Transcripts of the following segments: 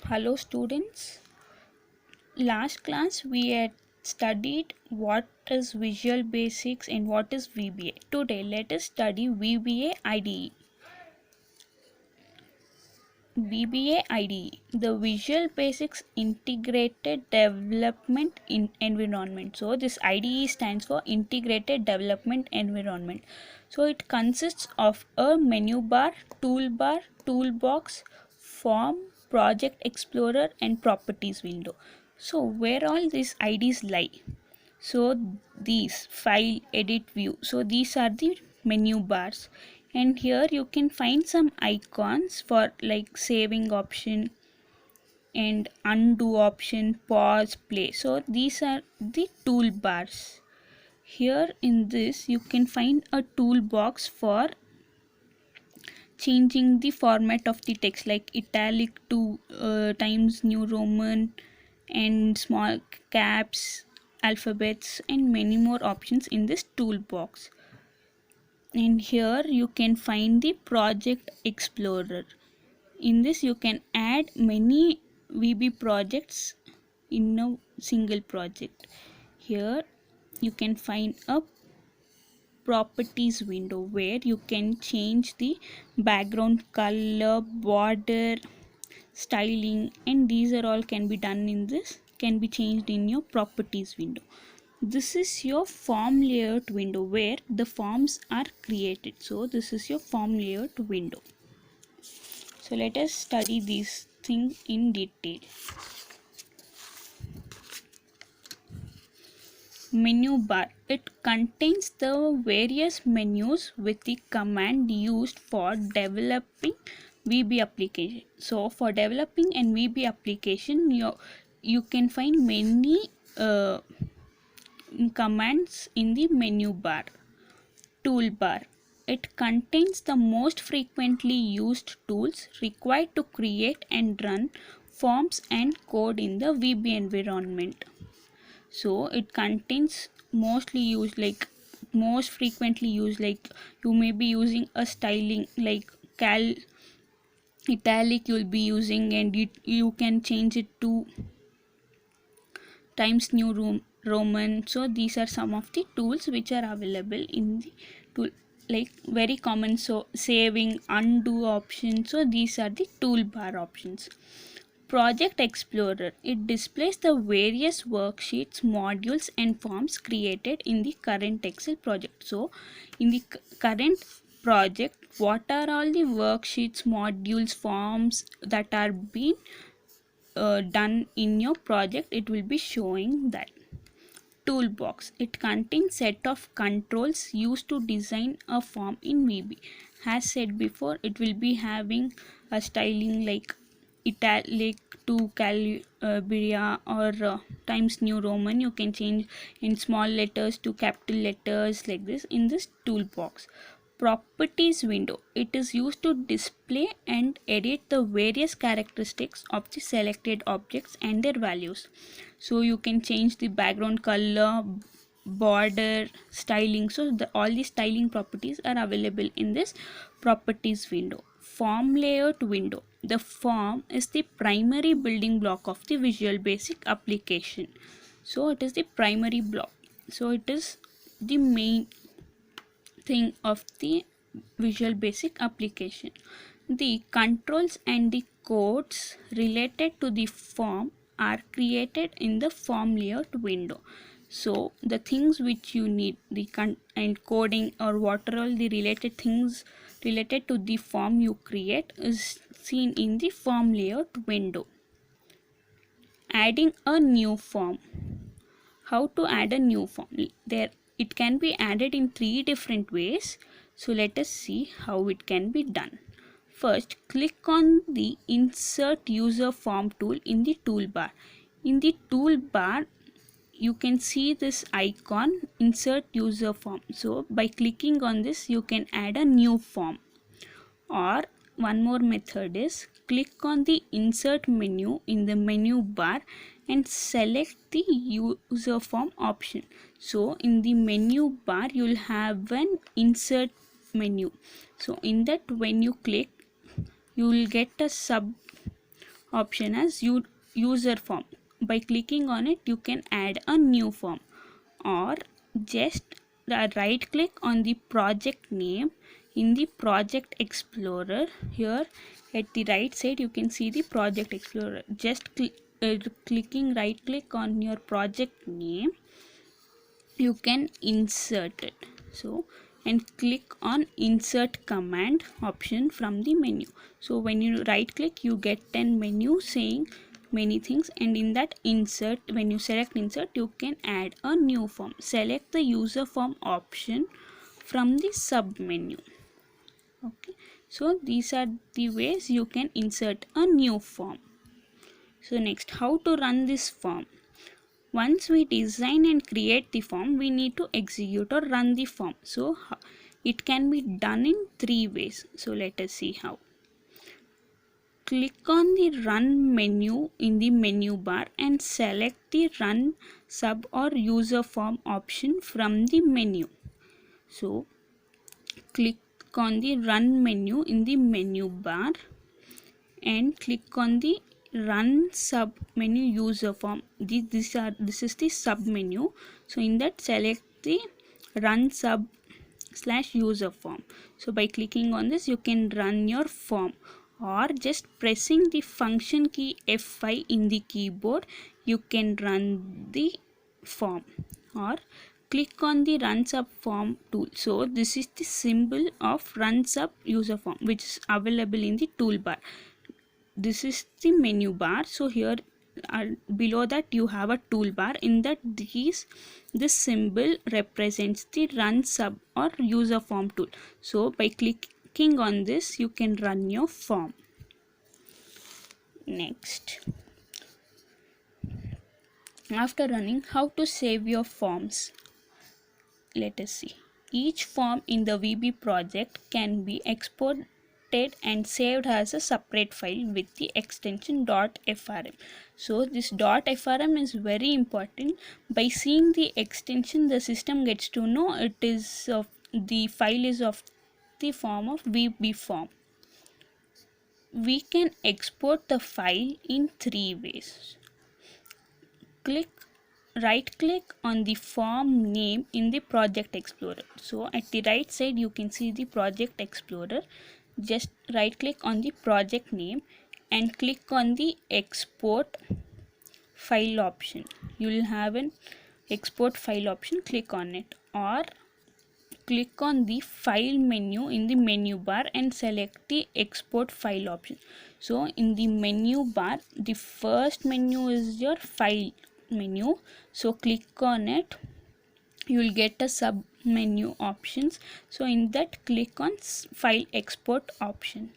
Hello students. Last class we had studied what is Visual Basics and what is VBA. Today let us study VBA IDE. VBA IDE, the Visual Basics Integrated Development Environment. So this IDE stands for Integrated Development Environment. So it consists of a menu bar, toolbar, toolbox, form, project explorer and properties window. So where all these IDs lie? So these file, edit, view, so these are the menu bars, and here you can find some icons for like saving option and undo option, pause, play. So these are the toolbars. Here in this you can find a toolbox for changing the format of the text, like italic to Times New Roman and small caps, alphabets and many more options in this toolbox. And here you can find the project explorer. In this you can add many VB projects in a single project. Here you can find a properties window where you can change the background color, border, styling, and these are all can be done in this, can be changed in your properties window. This is your form layout window where the forms are created. So this is your form layout window. So let us study these things in detail. Menu bar, it contains the various menus with the command used for developing VB application. So for developing an VB application, you can find many commands in the menu bar. Toolbar, it contains the most frequently used tools required to create and run forms and code in the VB environment. So it contains most frequently used, like you may be using a styling like italic you'll be using, and you can change it to Times New Roman. So these are some of the tools which are available in the tool, like very common. So saving, undo option. So these are the toolbar options. Project Explorer, it displays the various worksheets, modules and forms created in the current Excel project. So in the current project, what are all the worksheets, modules, forms that are being done in your project, it will be showing that. Toolbox, it contains set of controls used to design a form in VB. As said before, it will be having a styling like italic to Calibria or Times New Roman. You can change in small letters to capital letters like this in this toolbox. Properties window, it is used to display and edit the various characteristics of the selected objects and their values. So you can change the background color, border, styling. So all the styling properties are available in this properties window. Form layout window, the form is the primary building block of the Visual Basic application. So it is the primary block, so it is the main thing of the Visual Basic application. The controls and the codes related to the form are created in the form layout window. So the things which you need, the coding or what are all the related things related to the form you create is seen in the form layout window. Adding a new form. How to add a new form? There it can be added in 3 different ways. So let us see how it can be done. First, click on the Insert User Form tool in the toolbar. In the toolbar, you can see this icon, Insert User Form. So by clicking on this, you can add a new form. Or one more method is click on the Insert menu in the menu bar and select the user form option. So in the menu bar you'll have an insert menu. So in that, when you click, you will get a sub option as user form. By clicking on it, you can add a new form, or just right click on the project name in the project explorer. Here at the right side you can see the project explorer. Just clicking right click on your project name, you can insert it. So, and click on insert command option from the menu. So when you right click, you get an menu saying many things, and in that insert, when you select insert, you can add a new form. Select the user form option from the sub menu. Okay, so these are the ways you can insert a new form. So next, how to run this form. Once we design and create the form, we need to execute or run the form. So it can be done in 3 ways. So let us see how. Click on the run menu in the menu bar and select the run sub or user form option from the menu. So click on the run menu in the menu bar and click on the run sub menu user form. This is the sub menu. So in that, select the run sub / user form. So by clicking on this, you can run your form, or just pressing the function key F5 in the keyboard, you can run the form, or click on the run sub form tool. So this is the symbol of run sub user form, which is available in the toolbar. This is the menu bar. So here below that you have a toolbar. In that, this symbol represents the run sub or user form tool. So by clicking on this, you can run your form. Next, after running, how to save your forms. Let us see. Each form in the VB project can be exported and saved as a separate file with the extension .frm. So this .frm is very important. By seeing the extension, the system gets to know it is of the file is of the form of VB form. We can export the file in 3 ways. Right click on the form name in the project explorer. So at the right side you can see the project explorer. Just right click on the project name and click on the export file option. You will have an export file option. Click on it, or click on the file menu in the menu bar and select the export file option. So in the menu bar, the first menu is your file menu. So click on it, you will get a sub menu options. So in that, click on file export option,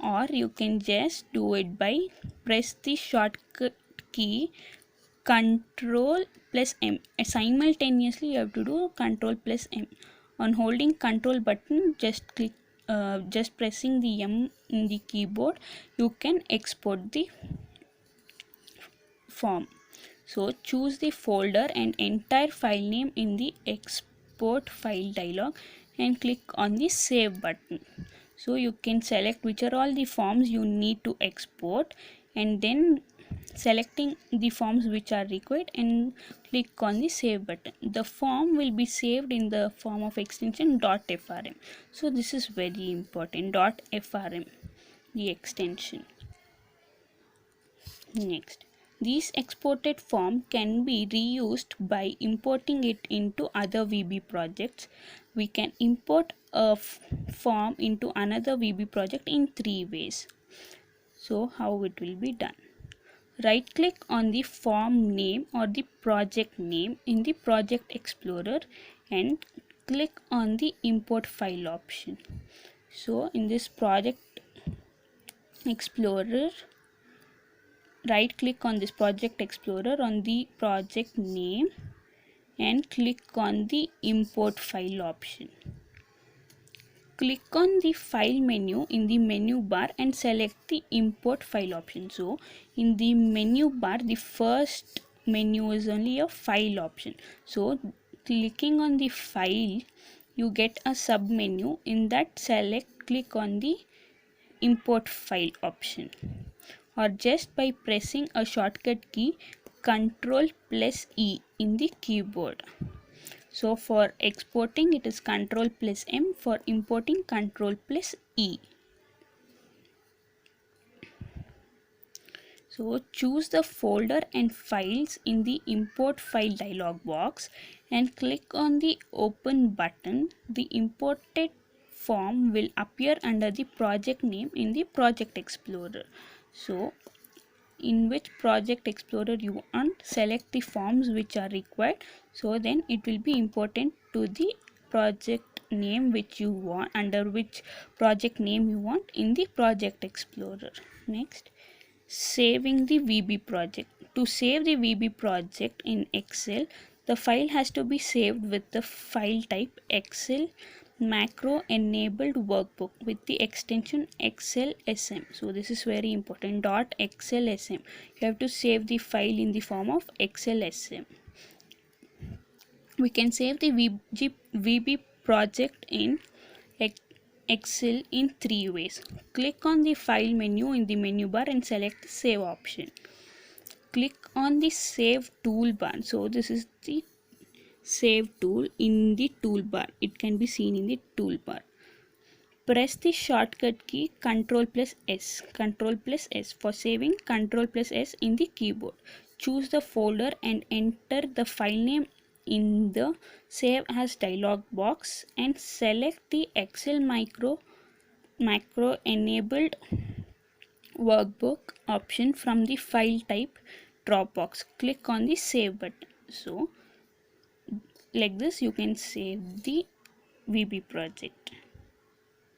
or you can just do it by press the shortcut key Control plus M. Simultaneously you have to do Control plus M. On holding Control button, just pressing the M in the keyboard, you can export the form. So choose the folder and entire file name in the export file dialog and click on the save button. So you can select which are all the forms you need to export, and then selecting the forms which are required and click on the save button. The form will be saved in the form of extension .frm. So this is very important, .frm, the extension. Next, this exported form can be reused by importing it into other VB projects. We can import a form into another VB project in 3 ways. So how it will be done? Right click on the form name or the project name in the project explorer and click on the import file option. So in this project explorer, right click on this project explorer on the project name and click on the import file option. Click on the file menu in the menu bar and select the import file option. So in the menu bar, the first menu is only a file option. So clicking on the file, you get a sub menu. In that, click on the import file option, or just by pressing a shortcut key Ctrl plus E in the keyboard. So for exporting it is Ctrl plus M, for importing Ctrl plus E. So choose the folder and files in the import file dialog box and click on the open button. The imported form will appear under the project name in the project explorer. So in which project explorer you want, select the forms which are required, so then it will be important to the project name which you want, under which project name you want in the project explorer. Next, saving the VB project. To save the VB project in Excel, the file has to be saved with the file type Excel macro enabled workbook with the extension XLSM. So this is very important, .xlsm. You have to save the file in the form of XLSM. We can save the VB project in Excel in 3 ways. Click on the file menu in the menu bar and select the save option. Click on the save toolbar. So this is the save tool in the toolbar. It can be seen in the toolbar. Press the shortcut key Ctrl plus S. Ctrl plus S for saving, Ctrl plus S in the keyboard. Choose the folder and enter the file name in the Save As dialog box and select the Excel macro enabled workbook option from the file type drop box. Click on the save button. So like this you can save the VB project.